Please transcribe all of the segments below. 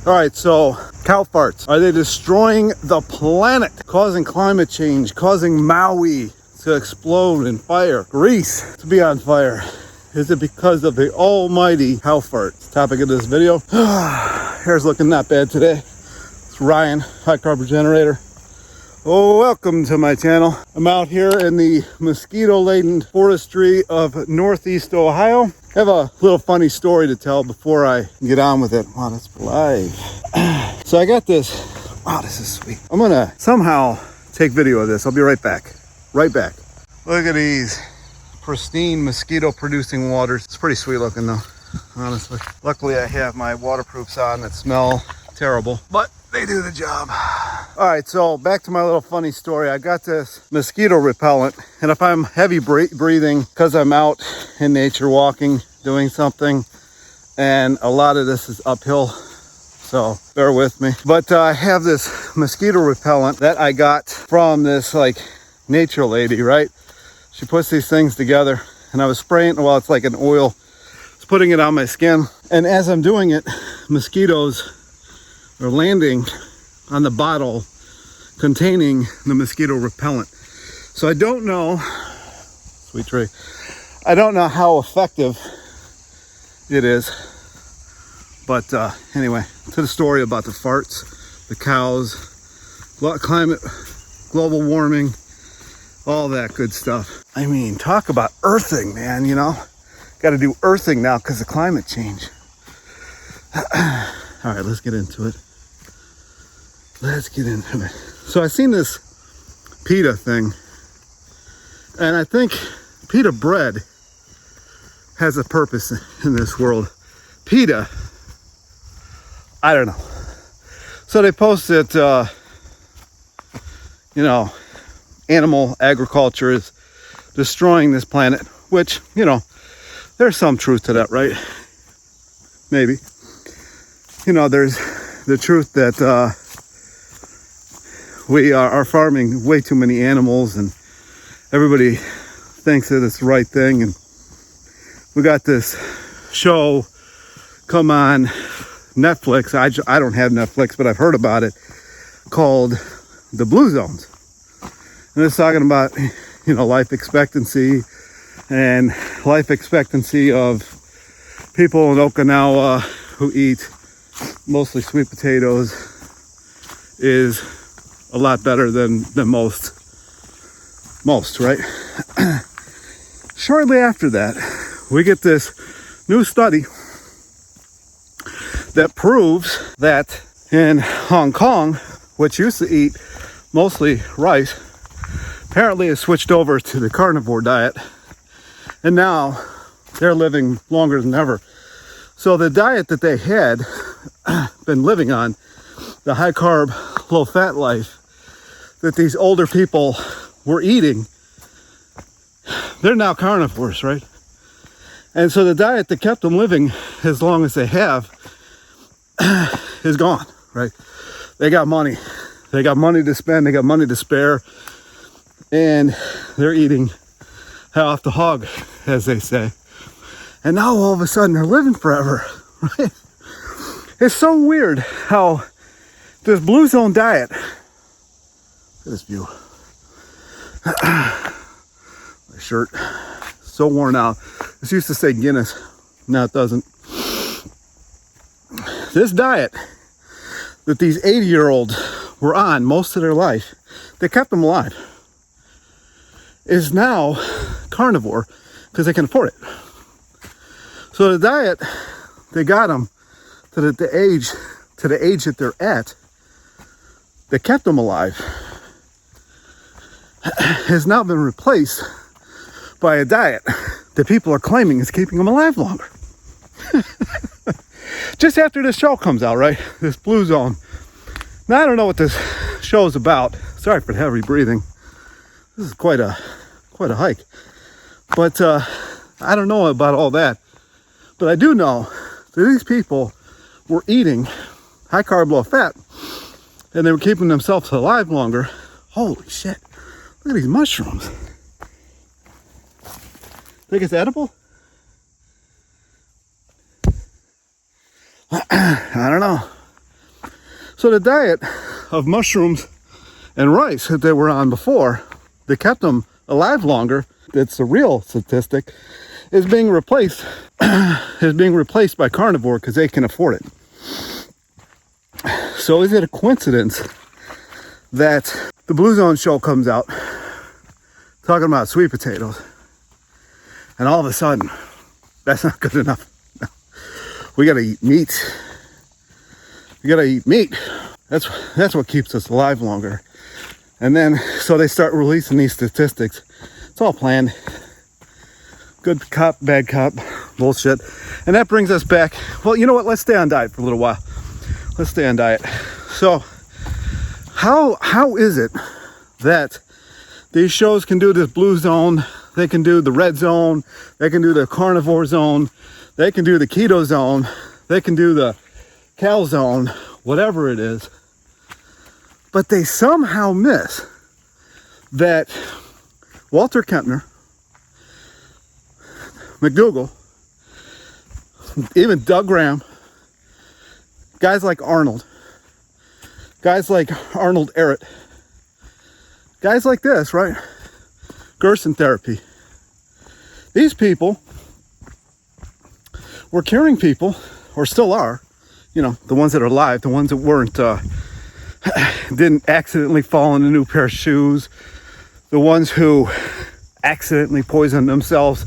All right, so cow farts, are they destroying the planet, causing climate change, causing Maui to explode in fire, Greece to be on fire? Is it because of the almighty cow fart? Topic of this video. Hair's looking not bad today. It's Ryan, high carb generator. Oh, welcome to my channel. I'm out here in the mosquito-laden forestry of Northeast Ohio. I have a little funny story to tell before I get on with it. Wow, that's live. So I got this. Wow, this is sweet. I'm gonna somehow take video of this. I'll be right back. Right back. Look at these pristine mosquito-producing waters. It's pretty sweet looking though, honestly. Luckily, I have my waterproofs on that smell terrible, but they do the job. All right, so back to my little funny story. I got this mosquito repellent, and if I'm heavy breathing because I'm out in nature walking, doing something, and a lot of this is uphill, so bear with me. But I have this mosquito repellent that I got from this like nature lady, right? She puts these things together, and I was spraying, well, it's like an oil. I was putting it on my skin, and as I'm doing it, mosquitoes are landing on the bottle containing the mosquito repellent. So I don't know, sweet tree, I don't know how effective it is. But anyway, to the story about the farts, the cows, climate, global warming, all that good stuff. I mean, talk about earthing, man, you know? Got to do earthing now because of climate change. All right, let's get into it. Let's get into it. So I seen this pita thing, and I think pita bread has a purpose in this world. Pita, I don't know. So they posted, you know, animal agriculture is destroying this planet, which, you know, there's some truth to that, right? Maybe. You know, there's the truth that we are farming way too many animals, and everybody thinks that it's the right thing. And we got this show come on Netflix. I don't have Netflix, but I've heard about it, called The Blue Zones. And it's talking about, you know, life expectancy, and life expectancy of people in Okinawa who eat mostly sweet potatoes is a lot better than most, right? Shortly after that, we get this new study that proves that in Hong Kong, which used to eat mostly rice, apparently has switched over to the carnivore diet, and now they're living longer than ever. So the diet that they had been living on, the high carb, low fat life that these older people were eating, they're now carnivores, right? And so the diet that kept them living as long as they have is gone, right? They got money. They got money to spend. They got money to spare. And they're eating off the hog, as they say. And now all of a sudden they're living forever, right? It's so weird how this Blue Zone diet, look at this view. My shirt, so worn out. This used to say Guinness. Now it doesn't. This diet that these 80-year-olds were on most of their life, that kept them alive, is now carnivore because they can afford it. So the diet they got them to the age that they're at, that kept them alive, has now been replaced by a diet that people are claiming is keeping them alive longer. Just after this show comes out, right? This Blue Zone. Now I don't know what this show is about. Sorry for the heavy breathing. This is quite a hike. But I don't know about all that. But I do know that these people were eating high carb, low fat, and they were keeping themselves alive longer. Holy shit. Look at these mushrooms. Think it's edible? I don't know. So the diet of mushrooms and rice that they were on before, that kept them alive longer, that's the real statistic, is being replaced by carnivore because they can afford it. So is it a coincidence that the Blue Zone show comes out talking about sweet potatoes, and all of a sudden, that's not good enough? No. We gotta eat meat. We gotta eat meat. That's what keeps us alive longer. And then, so they start releasing these statistics. It's all planned. Good cop, bad cop, bullshit. And that brings us back. Well, you know what? Let's stay on diet for a little while. Let's stay on diet. So, how is it that these shows can do this blue zone, they can do the red zone, they can do the carnivore zone, they can do the keto zone, they can do the cal zone, whatever it is, but they somehow miss that Walter Kempner, McDougall, even Doug Graham, guys like Arnold Ehret, guys like this, right? Gerson therapy. These people were curing people, or still are, you know, the ones that are alive, the ones that weren't, didn't accidentally fall in a new pair of shoes, the ones who accidentally poisoned themselves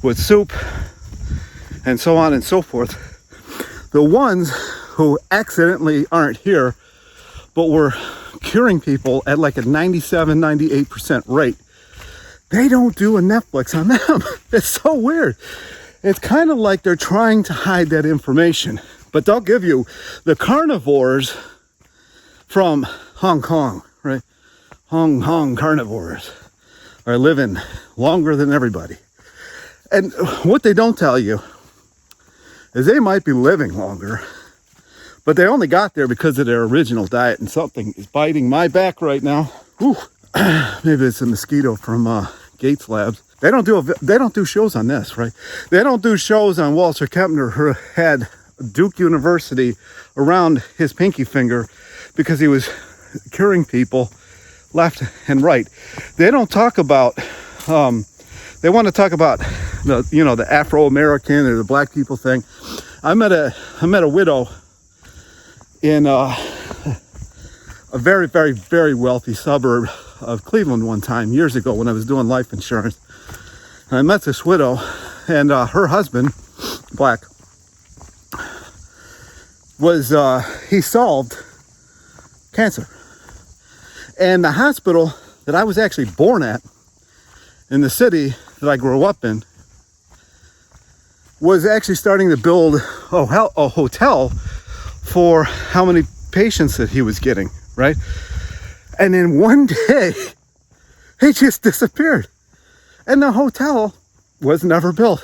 with soup, and so on and so forth. The ones who accidentally aren't here, but we're curing people at like a 97, 98% rate. They don't do a Netflix on them. It's so weird. It's kind of like they're trying to hide that information, but they'll give you the carnivores from Hong Kong, right? Hong Kong carnivores are living longer than everybody. And what they don't tell you is they might be living longer, but they only got there because of their original diet. And something is biting my back right now. Whew. Maybe it's a mosquito from Gates Labs. They don't do shows on this, right? They don't do shows on Walter Kempner, who had Duke University around his pinky finger because he was curing people left and right. They don't talk about. They want to talk about the Afro-American or the black people thing. I met a widow in a very, very, very wealthy suburb of Cleveland one time, years ago, when I was doing life insurance. And I met this widow, and her husband, black, he solved cancer. And the hospital that I was actually born at, in the city that I grew up in, was actually starting to build a hotel for how many patients that he was getting, right? And then one day, he just disappeared. And the hotel was never built.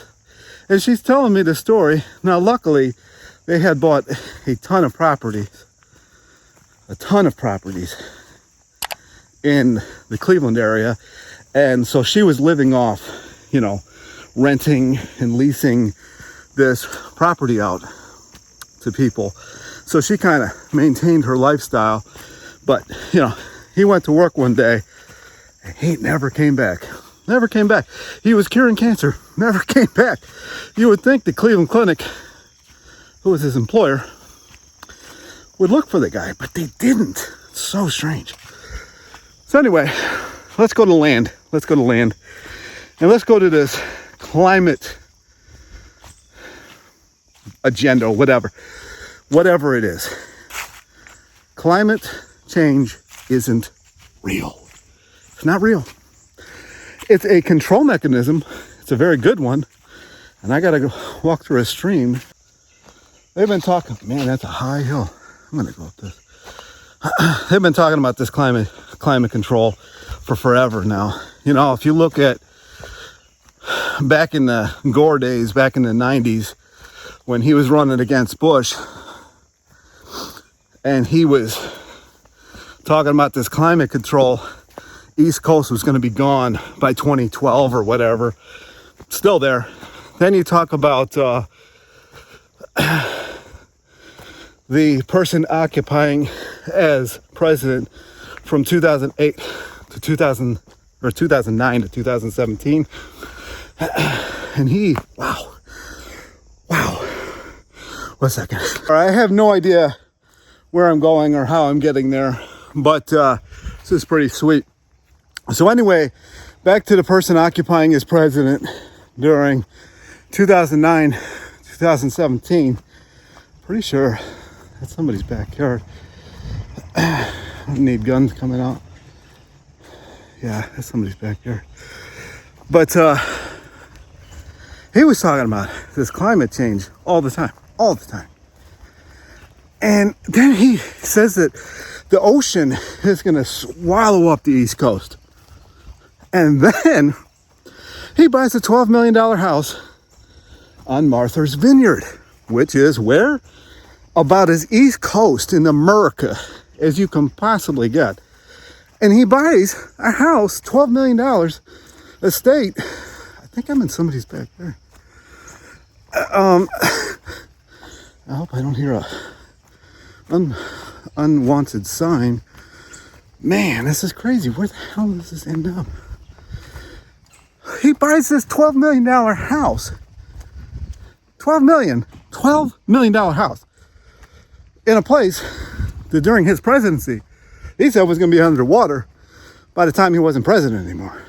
And she's telling me the story. Now, luckily, they had bought a ton of properties in the Cleveland area. And so she was living off, renting and leasing this property out to people. So she kind of maintained her lifestyle. But, he went to work one day and he never came back. Never came back. He was curing cancer. Never came back. You would think the Cleveland Clinic, who was his employer, would look for the guy, but they didn't. It's so strange. So anyway, let's go to land. Let's go to land. And let's go to this climate agenda, whatever it is. Climate change isn't real. It's not real. It's a control mechanism. It's a very good one. And I got to go walk through a stream. They've been talking, man, that's a high hill. I'm going to go up this. They've been talking about this climate control for forever now. If you look at back in the Gore days, back in the 90s, when he was running against Bush, and he was talking about this climate control, East Coast was going to be gone by 2012 or whatever. Still there. Then you talk about the person occupying as president from 2008 to 2009 to 2017. And he, wow. 1 second. I have no idea where I'm going or how I'm getting there, but this is pretty sweet. So anyway, back to the person occupying as president during 2009, 2017. Pretty sure that's somebody's backyard. I don't need guns coming out. Yeah, that's somebody's backyard. But he was talking about this climate change all the time. And then he says that the ocean is going to swallow up the East Coast. And then he buys a $12 million house on Martha's Vineyard, which is where? About as East Coast in America as you can possibly get. And he buys a house, $12 million estate. I think I'm in somebody's backyard. I hope I don't hear a unwanted sign. Man, this is crazy. Where the hell does this end up? He buys this $12 million house. $12 million house. In a place that during his presidency, he said was going to be underwater by the time he wasn't president anymore.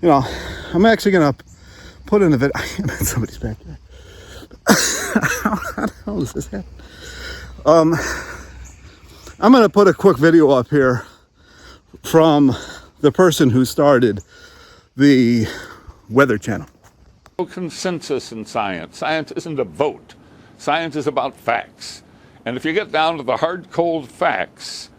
You know, I'm actually going to put in a video. I'm in somebody's backyard. How the hell does this happen? I'm going to put a quick video up here from the person who started the Weather Channel. Consensus in science. Science isn't a vote. Science is about facts. And if you get down to the hard, cold facts,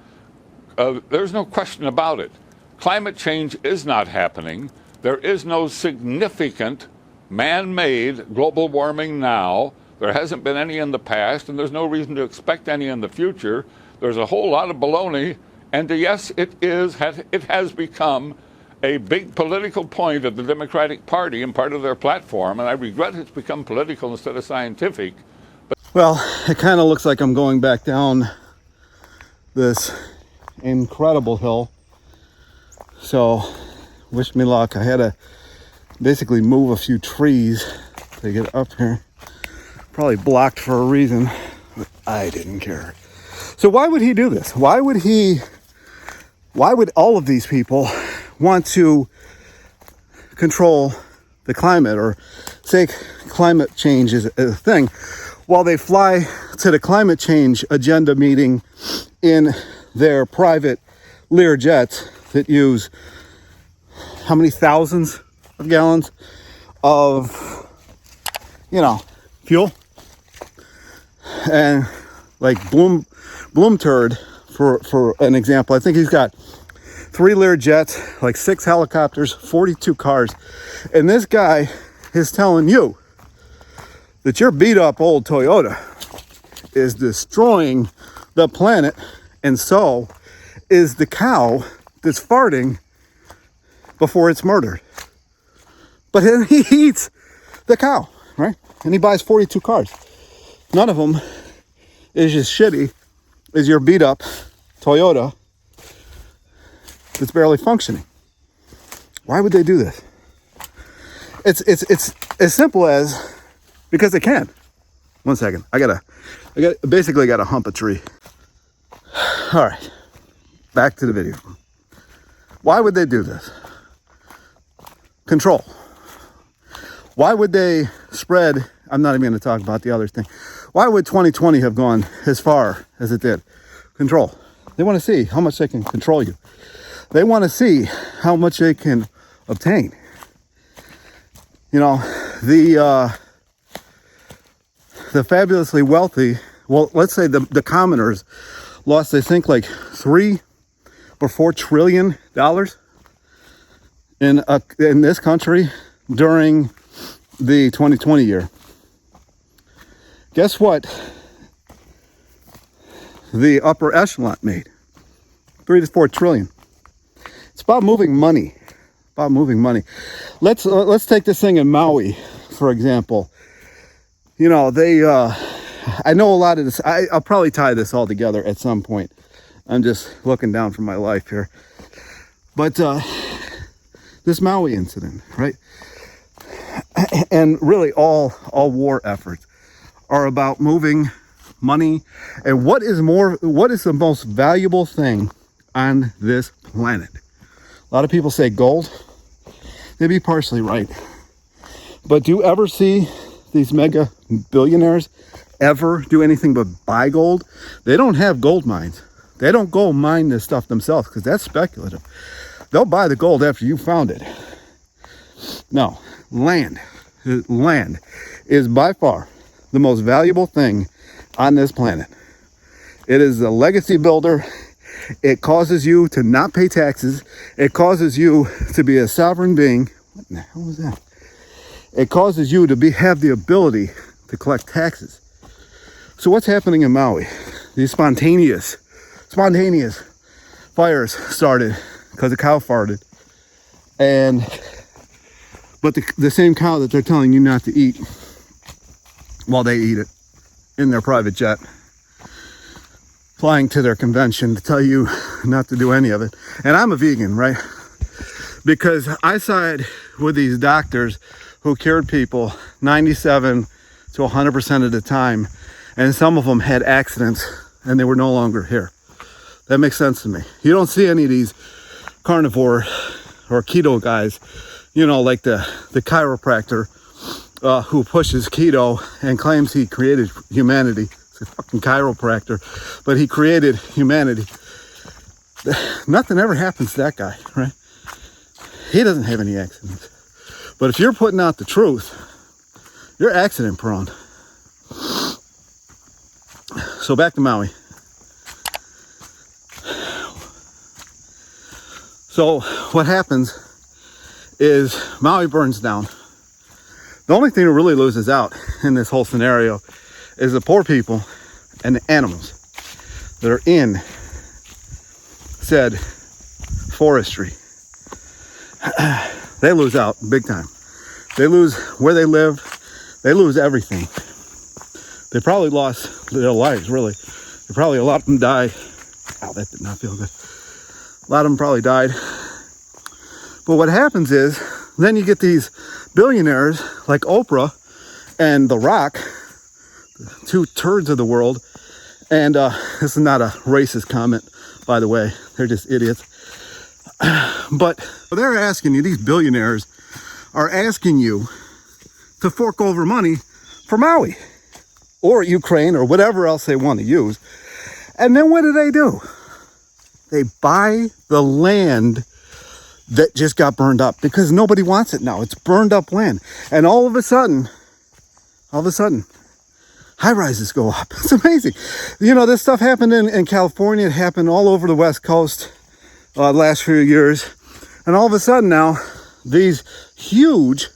there's no question about it. Climate change is not happening. There is no significant man-made global warming now. There hasn't been any in the past, and there's no reason to expect any in the future. There's a whole lot of baloney, and yes, it has become a big political point of the Democratic Party and part of their platform, and I regret it's become political instead of scientific. Well, it kind of looks like I'm going back down this incredible hill. So, wish me luck. I had to basically move a few trees to get up here. Probably blocked for a reason, but I didn't care. So why would he do this? Why would all of these people want to control the climate or say climate change is a thing while they fly to the climate change agenda meeting in their private Lear jets that use how many thousands of gallons of, fuel? And like Bloom Turd, for an example, I think he's got 3 Lear jets, like 6 helicopters, 42 cars. And this guy is telling you that your beat up old Toyota is destroying the planet, and so is the cow that's farting before it's murdered. But then he eats the cow, right? And he buys 42 cars. None of them is as shitty as your beat up Toyota that's barely functioning. Why would they do this? It's as simple as because they can. 1 second. I basically got to hump a tree. All right. Back to the video. Why would they do this? Control. Why would they spread? I'm not even going to talk about the other thing. Why would 2020 have gone as far as it did? Control. They want to see how much they can control you. They want to see how much they can obtain. The fabulously wealthy, well, let's say the commoners lost, I think, like $3 or $4 trillion in this country during the 2020 year. Guess what the upper echelon made? 3 to 4 trillion. It's about moving money. Let's take this thing in Maui, for example. you know, they, I know a lot of this. I'll probably tie this all together at some point. I'm just looking down from my life here. But this Maui incident, right? And really all war efforts are about moving money. And what is the most valuable thing on this planet? A lot of people say gold. They'd be partially right. But do you ever see these mega billionaires ever do anything but buy gold? They don't have gold mines. They don't go mine this stuff themselves because that's speculative. They'll buy the gold after you found it. No, land is by far the most valuable thing on this planet. It is a legacy builder. It causes you to not pay taxes. It causes you to be a sovereign being. What in the hell was that? It causes you to have the ability to collect taxes. So what's happening in Maui? These spontaneous fires started because a cow farted. But the same cow that they're telling you not to eat, well, they eat it in their private jet, flying to their convention to tell you not to do any of it. And I'm a vegan, right? Because I side with these doctors who cured people 97 to 100% of the time. And some of them had accidents and they were no longer here. That makes sense to me. You don't see any of these carnivore or keto guys, you know, like the chiropractor who pushes keto and claims he created humanity. He's a fucking chiropractor, but he created humanity. Nothing ever happens to that guy, right? He doesn't have any accidents. But if you're putting out the truth, you're accident prone. So back to Maui. So what happens is Maui burns down. The only thing that really loses out in this whole scenario is the poor people and the animals that are in said forestry. They lose out big time. They lose where they live. They lose everything. They probably lost their lives, really. A lot of them died. Oh, that did not feel good. A lot of them probably died. But what happens is, then you get these billionaires like Oprah and The Rock, two turds of the world. And this is not a racist comment, by the way. They're just idiots. But they're asking you, these billionaires are asking you to fork over money for Maui or Ukraine or whatever else they want to use. And then what do? They buy the land that just got burned up because nobody wants it now. It's burned up land. And all of a sudden, high rises go up. It's amazing. You know, this stuff happened in California. It happened all over the West Coast the last few years. And all of a sudden now, these huge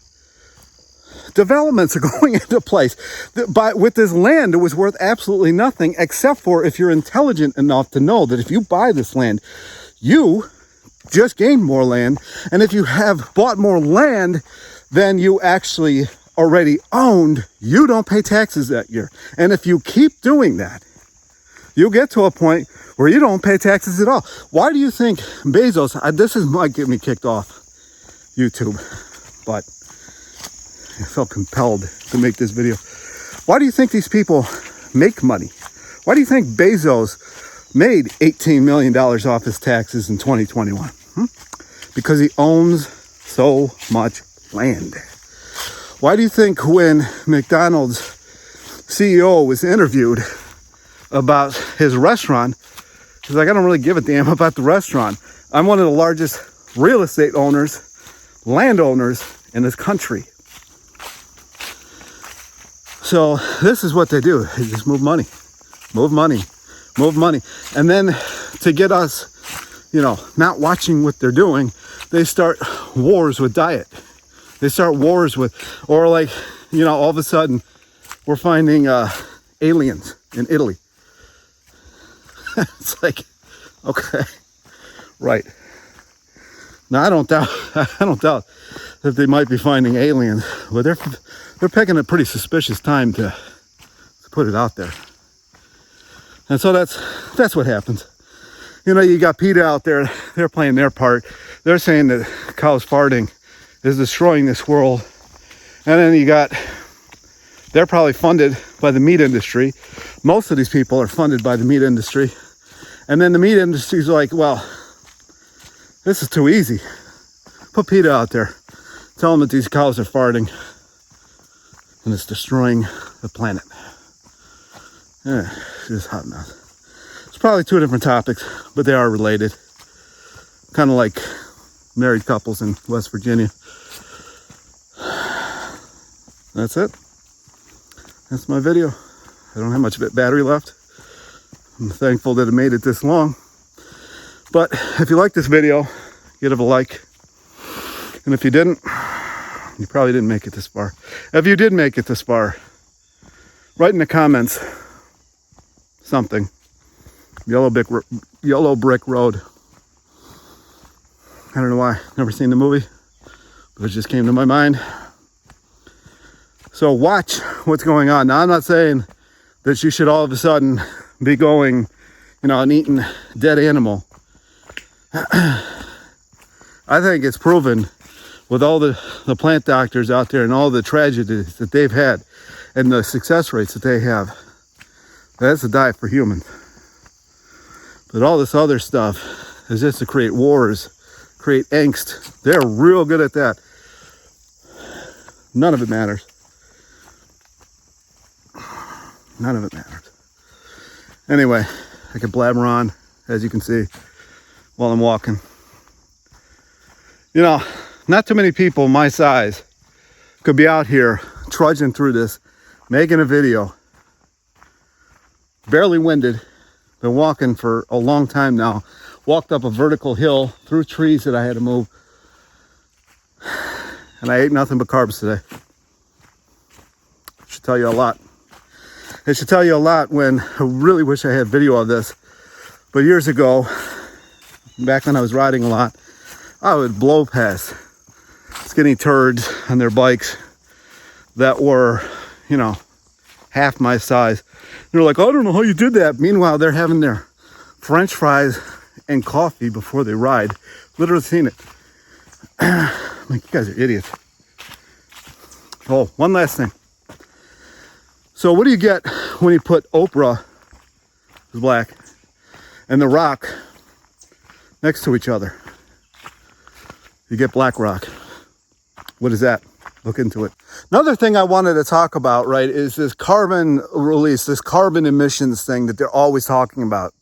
developments are going into place. With this land, it was worth absolutely nothing, except for if you're intelligent enough to know that if you buy this land, you just gained more land. And if you have bought more land than you actually already owned, you don't pay taxes that year. And if you keep doing that, you'll get to a point where you don't pay taxes at all. Why do you think Bezos, this might get me kicked off YouTube, but I felt compelled to make this video. Why do you think these people make money? Why do you think Bezos made $18 million off his taxes in 2021? Because he owns so much land. Why do you think when McDonald's CEO was interviewed about his restaurant, he's like, I don't really give a damn about the restaurant. I'm one of the largest real estate owners, landowners in this country. So this is what they do. They just move money. And then to get us, you know, not watching what they're doing, they start wars with diet. They start wars with, or like, you know, all of a sudden we're finding aliens in Italy. It's like, okay, right. Now I don't doubt that they might be finding aliens, but they're picking a pretty suspicious time to put it out there. And so that's what happens. You know, you got PETA out there, they're playing their part. They're saying that cows farting is destroying this world. And then you got, they're probably funded by the meat industry. Most of these people are funded by the meat industry. And then the meat industry's like, well, this is too easy. Put PETA out there. Tell them that these cows are farting and it's destroying the planet. Yeah, it's just a hot mess. It's probably two different topics, but they are related. Kind of like married couples in West Virginia. That's it. That's my video. I don't have much battery left. I'm thankful that it made it this long. But if you like this video, give it a like. And if you didn't, you probably didn't make it this far. If you did make it this far, write in the comments something. Yellow brick road. I don't know why. Never seen the movie, but it just came to my mind. So watch what's going on. Now, I'm not saying that you should all of a sudden be going, you know, and eating dead animal. I think it's proven with all the plant doctors out there and all the tragedies that they've had and the success rates that they have, that's a diet for humans. But all this other stuff is just to create wars, create angst. They're real good at that. None of it matters. None of it matters. Anyway, I can blabber on, as you can see, while I'm walking. You know, not too many people my size could be out here trudging through this, making a video, barely winded, been walking for a long time now, walked up a vertical hill through trees that I had to move, and I ate nothing but carbs today. Should tell you a lot. It should tell you a lot when I really wish I had video of this. But years ago, back when I was riding a lot, I would blow past skinny turds on their bikes that were, you know, half my size. They're like, oh, I don't know how you did that. Meanwhile, they're having their French fries and coffee before they ride. Literally seen it. I'm like, you guys are idiots. Oh, one last thing. So what do you get when you put Oprah, who's black, and The Rock next to each other? You get Black Rock. What is that? Look into it. Another thing I wanted to talk about, right, is this carbon release, this carbon emissions thing that they're always talking about.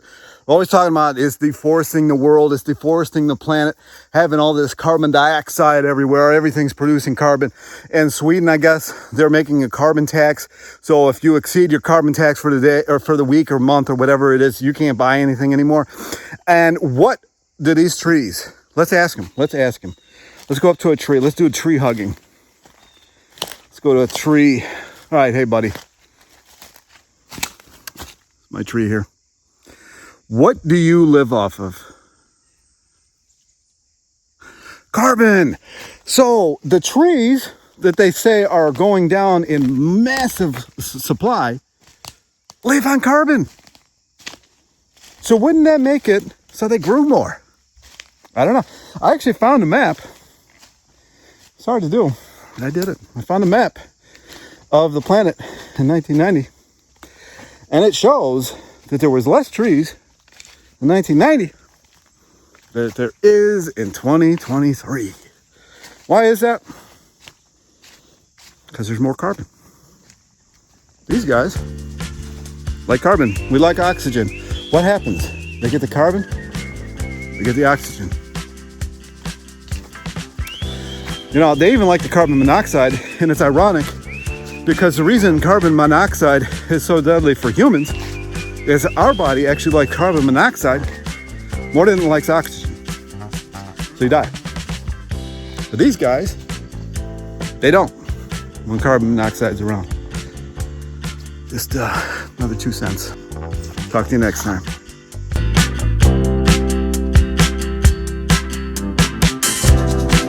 Always talking about is deforesting the world, is deforesting the planet, having all this carbon dioxide everywhere, everything's producing carbon. And Sweden, I guess, they're making a carbon tax. So if you exceed your carbon tax for the day or for the week or month or whatever it is, you can't buy anything anymore. And what do these trees? Let's ask them. Let's ask them. Let's go up to a tree. Let's do a tree hugging. Let's go to a tree. All right, hey, buddy. My tree here. What do you live off of? Carbon. So the trees that they say are going down in massive supply live on carbon. So wouldn't that make it so they grew more? I don't know. I actually found a map. It's hard to do, but I did it. I found a map of the planet in 1990. And it shows that there was less trees in 1990 that there is in 2023. Why is that? Because there's more carbon. These guys like carbon. We like oxygen. What happens? They get the carbon, they get the oxygen. You know, they even like the carbon monoxide, and it's ironic because the reason carbon monoxide is so deadly for humans is our body actually likes carbon monoxide more than it likes oxygen. So you die. But these guys, they don't when carbon monoxide is around. Just another 2 cents. Talk to you next time.